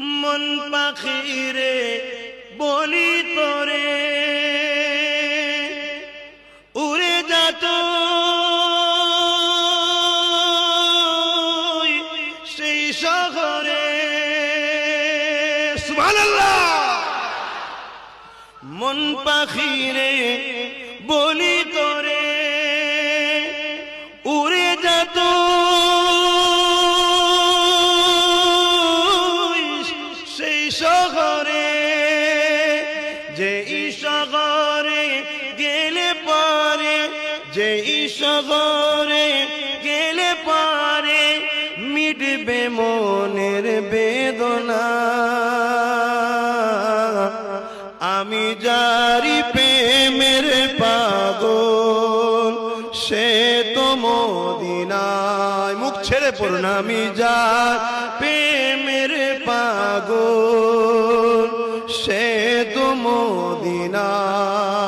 মন পাখিরে বলি তোরে উড়ে যাত সেই শহরে। সুবহানাল্লাহ। মন পাখিরে বলি তোরে উড়ে যাত সেই শহরে, যে শহরে গেলে পারে, যে শহরে গেলে পারে মিটবে মনের বেদনা। আমি যারি প্রেমের পাগল সে তো মদিনায়। মুখ ছেড়ে পড়ুন। আমি যার প্রেমের পাগল সে তো মদিনায়।